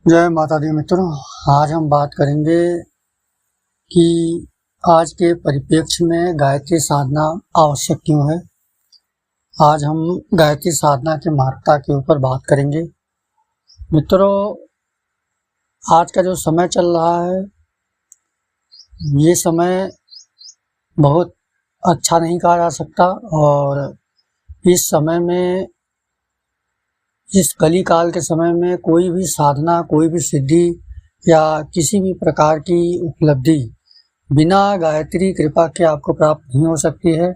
जय माता दी मित्रों। आज हम बात करेंगे कि आज के परिप्रेक्ष्य में गायत्री साधना आवश्यक क्यों है। आज हम गायत्री साधना की महत्ता के ऊपर बात करेंगे। मित्रों, आज का जो समय चल रहा है ये समय बहुत अच्छा नहीं कहा जा सकता और इस समय में, इस कली काल के समय में कोई भी साधना, कोई भी सिद्धि या किसी भी प्रकार की उपलब्धि बिना गायत्री कृपा के आपको प्राप्त नहीं हो सकती है।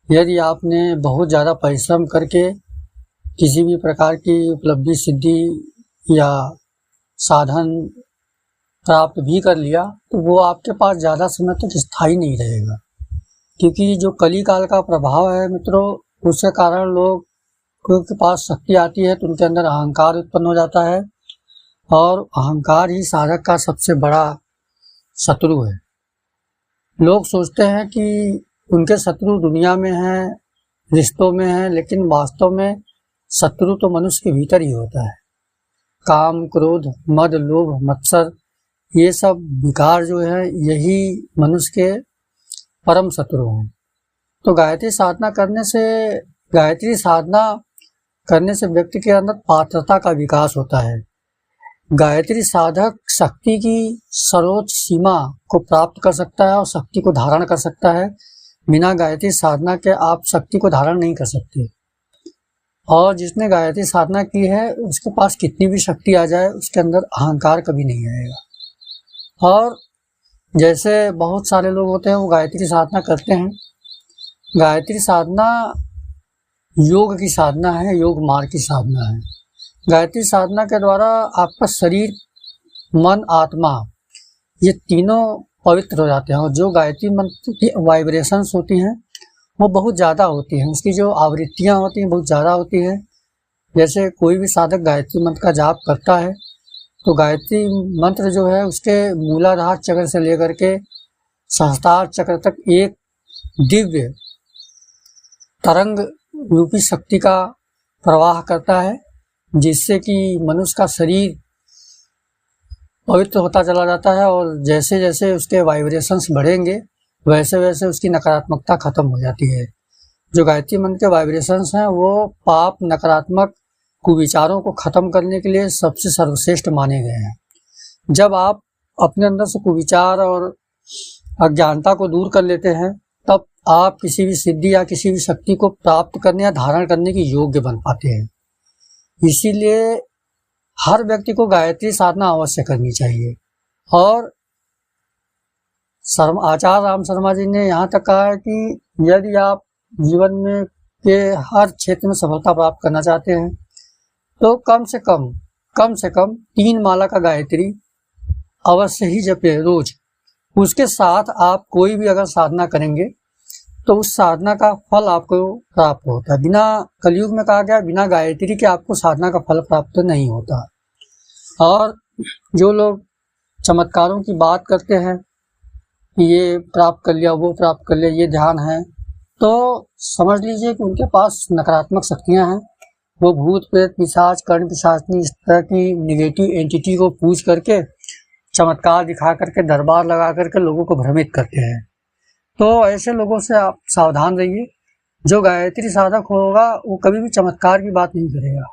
यदि आपने बहुत ज़्यादा परिश्रम करके किसी भी प्रकार की उपलब्धि, सिद्धि या साधन प्राप्त भी कर लिया तो वो आपके पास ज़्यादा समय तक स्थायी नहीं रहेगा, क्योंकि जो कली काल का प्रभाव है मित्रों, उसके कारण लोग के पास शक्ति आती है तो उनके अंदर अहंकार उत्पन्न हो जाता है और अहंकार ही साधक का सबसे बड़ा शत्रु है। लोग सोचते हैं कि उनके शत्रु दुनिया में हैं, रिश्तों में हैं, लेकिन वास्तव में शत्रु तो मनुष्य के भीतर ही होता है। काम, क्रोध, मद, लोभ, मत्सर, ये सब विकार जो है यही मनुष्य के परम शत्रु हैं। तो गायत्री साधना करने से व्यक्ति के अंदर पात्रता का विकास होता है। गायत्री साधक शक्ति की सर्वोच्च सीमा को प्राप्त कर सकता है और शक्ति को धारण कर सकता है। बिना गायत्री साधना के आप शक्ति को धारण नहीं कर सकते। और जिसने गायत्री साधना की है उसके पास कितनी भी शक्ति आ जाए, उसके अंदर अहंकार कभी नहीं आएगा। और जैसे बहुत सारे लोग होते हैं वो गायत्री साधना करते हैं। गायत्री साधना योग की साधना है, योग मार्ग की साधना है। गायत्री साधना के द्वारा आपका शरीर, मन, आत्मा, ये तीनों पवित्र हो जाते हैं। और जो गायत्री मंत्र की वाइब्रेशंस होती हैं वो बहुत ज़्यादा होती हैं, उसकी जो आवृत्तियाँ होती हैं बहुत ज़्यादा होती हैं। जैसे कोई भी साधक गायत्री मंत्र का जाप करता है तो गायत्री मंत्र जो है उसके मूलाधार चक्र से लेकर के सहस्त्रार चक्र तक एक दिव्य तरंग रूपी शक्ति का प्रवाह करता है, जिससे कि मनुष्य का शरीर पवित्र होता चला जाता है। और जैसे जैसे उसके वाइब्रेशंस बढ़ेंगे वैसे वैसे उसकी नकारात्मकता खत्म हो जाती है। जो गायत्री मंत्र के वाइब्रेशंस हैं वो पाप, नकारात्मक कुविचारों को खत्म करने के लिए सबसे सर्वश्रेष्ठ माने गए हैं। जब आप अपने अंदर से कुविचार और अज्ञानता को दूर कर लेते हैं तब आप किसी भी सिद्धि या किसी भी शक्ति को प्राप्त करने या धारण करने के योग्य बन पाते हैं। इसीलिए हर व्यक्ति को गायत्री साधना अवश्य करनी चाहिए। और आचार्य राम शर्मा जी ने यहाँ तक कहा है कि यदि आप जीवन में के हर क्षेत्र में सफलता प्राप्त करना चाहते हैं तो कम से कम 3 माला का गायत्री अवश्य ही जपे रोज। उसके साथ आप कोई भी अगर साधना करेंगे तो उस साधना का फल आपको प्राप्त होता है। बिना, कलयुग में कहा गया, बिना गायत्री के आपको साधना का फल प्राप्त नहीं होता। और जो लोग चमत्कारों की बात करते हैं कि ये प्राप्त कर लिया, वो प्राप्त कर लिया, ये ध्यान है, तो समझ लीजिए कि उनके पास नकारात्मक शक्तियां हैं। वो भूत, प्रेत, पिशाच, कर्ण पिशाचनी, इस तरह की निगेटिव एंटिटी को पूछ करके, चमत्कार दिखा करके, दरबार लगा करके लोगों को भ्रमित करते हैं। तो ऐसे लोगों से आप सावधान रहिए। जो गायत्री साधक होगा वो कभी भी चमत्कार की बात नहीं करेगा,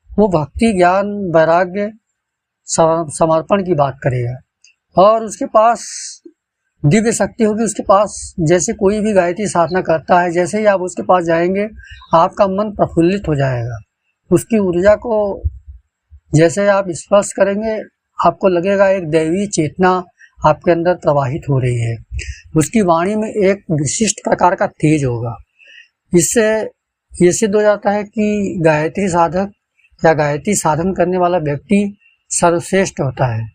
वो भक्ति, ज्ञान, वैराग्य, समर्पण की बात करेगा। और उसके पास दिव्य शक्ति होगी। उसके पास, जैसे कोई भी गायत्री साधना करता है, जैसे ही आप उसके पास जाएंगे आपका मन प्रफुल्लित हो जाएगा। उसकी ऊर्जा को जैसे आप स्पर्श करेंगे आपको लगेगा एक दैवी चेतना आपके अंदर प्रवाहित हो रही है। उसकी वाणी में एक विशिष्ट प्रकार का तेज होगा। इससे ये सिद्ध हो जाता है कि गायत्री साधक या गायत्री साधन करने वाला व्यक्ति सर्वश्रेष्ठ होता है।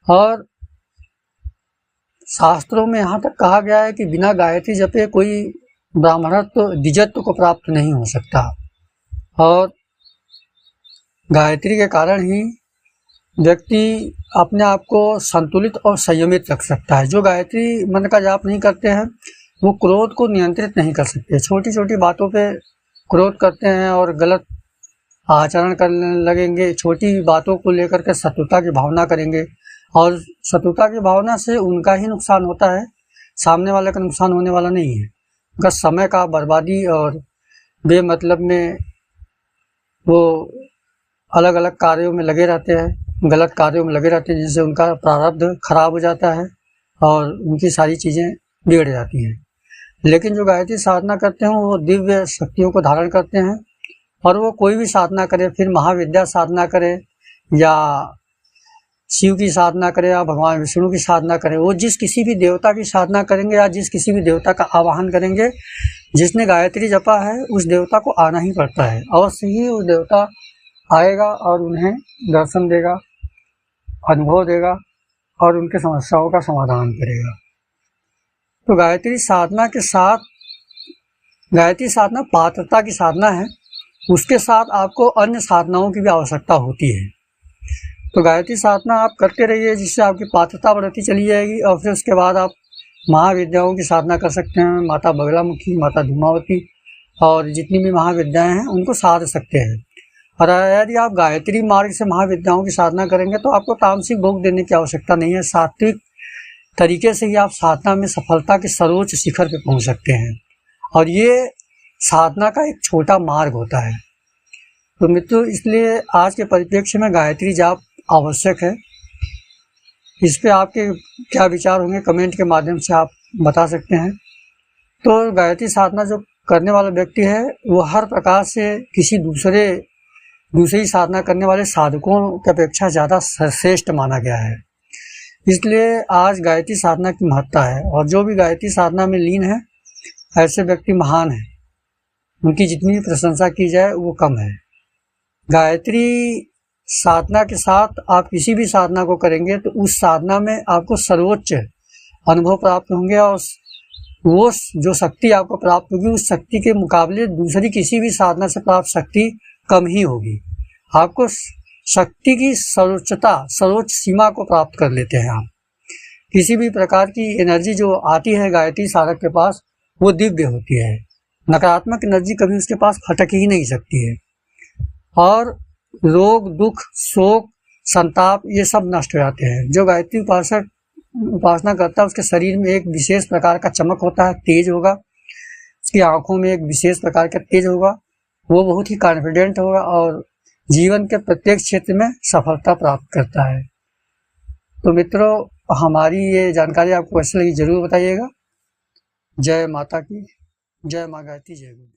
और शास्त्रों में यहाँ तक कहा गया है कि बिना गायत्री जपे कोई ब्राह्मणत्व, द्विजत्व को प्राप्त नहीं हो सकता। और गायत्री के कारण ही व्यक्ति अपने आप को संतुलित और संयमित रख सकता है। जो गायत्री मंत्र का जाप नहीं करते हैं वो क्रोध को नियंत्रित नहीं कर सकते। छोटी छोटी बातों पे क्रोध करते हैं और गलत आचरण करने लगेंगे, छोटी बातों को लेकर के शत्रुता की भावना करेंगे, और शत्रुता की भावना से उनका ही नुकसान होता है, सामने वाले का नुकसान होने वाला नहीं है। उनका समय का बर्बादी और बेमतलब में वो अलग अलग कार्यों में लगे रहते हैं, गलत कार्यों में लगे रहते हैं, जिससे उनका प्रारब्ध खराब हो जाता है और उनकी सारी चीज़ें बिगड़ जाती हैं। लेकिन जो गायत्री साधना करते हैं वो दिव्य शक्तियों को धारण करते हैं, और वो कोई भी साधना करे, फिर महाविद्या साधना करे या शिव की साधना करे या भगवान विष्णु की साधना करे, वो जिस किसी भी देवता की साधना करेंगे या जिस किसी भी देवता का आवाहन करेंगे, जिसने गायत्री जपा है उस देवता को आना ही पड़ता है। अवश्य ही वो देवता आएगा और उन्हें दर्शन देगा, अनुभव देगा और उनके समस्याओं का समाधान करेगा। तो गायत्री साधना के साथ, गायत्री साधना पात्रता की साधना है, उसके साथ आपको अन्य साधनाओं की भी आवश्यकता होती है। तो गायत्री साधना आप करते रहिए, जिससे आपकी पात्रता बढ़ती चली जाएगी, और फिर उसके बाद आप महाविद्याओं की साधना कर सकते हैं। माता बगलामुखी, माता धूमावती और जितनी भी महाविद्याएं हैं उनको साध सकते हैं। और यदि आप गायत्री मार्ग से महाविद्याओं की साधना करेंगे तो आपको तामसिक भोग देने की आवश्यकता नहीं है। सात्विक तरीके से ही आप साधना में सफलता के सर्वोच्च शिखर पे पहुंच सकते हैं, और ये साधना का एक छोटा मार्ग होता है। तो मित्रों, इसलिए आज के परिप्रेक्ष्य में गायत्री जाप आवश्यक है। इस पे आपके क्या विचार होंगे, कमेंट के माध्यम से आप बता सकते हैं। तो गायत्री साधना जो करने वाला व्यक्ति है वो हर प्रकार से किसी दूसरी साधना करने वाले साधकों की अपेक्षा ज़्यादा श्रेष्ठ माना गया है। इसलिए आज गायत्री साधना की महत्ता है, और जो भी गायत्री साधना में लीन है ऐसे व्यक्ति महान हैं, उनकी जितनी प्रशंसा की जाए वो कम है। गायत्री साधना के साथ आप किसी भी साधना को करेंगे तो उस साधना में आपको सर्वोच्च अनुभव प्राप्त होंगे, और वो जो शक्ति आपको प्राप्त होगी उस शक्ति के मुकाबले दूसरी किसी भी साधना से प्राप्त शक्ति कम ही होगी। आपको शक्ति की सर्वोच्च सीमा को प्राप्त कर लेते हैं आप। किसी भी प्रकार की एनर्जी जो आती है गायत्री साधक के पास वो दिव्य होती है। नकारात्मक एनर्जी कभी उसके पास खटक ही नहीं सकती है, और रोग, दुख, शोक, संताप ये सब नष्ट हो जाते हैं। जो गायत्री उपासना करता है उसके शरीर में एक विशेष प्रकार का चमक होता है, तेज होगा, उसकी आंखों में एक विशेष प्रकार का तेज होगा, वो बहुत ही कॉन्फिडेंट होगा और जीवन के प्रत्येक क्षेत्र में सफलता प्राप्त करता है। तो मित्रों, हमारी ये जानकारी आपको कैसी लगी जरूर बताइएगा। जय माता की, जय माँ गायत्री, जय गुरु।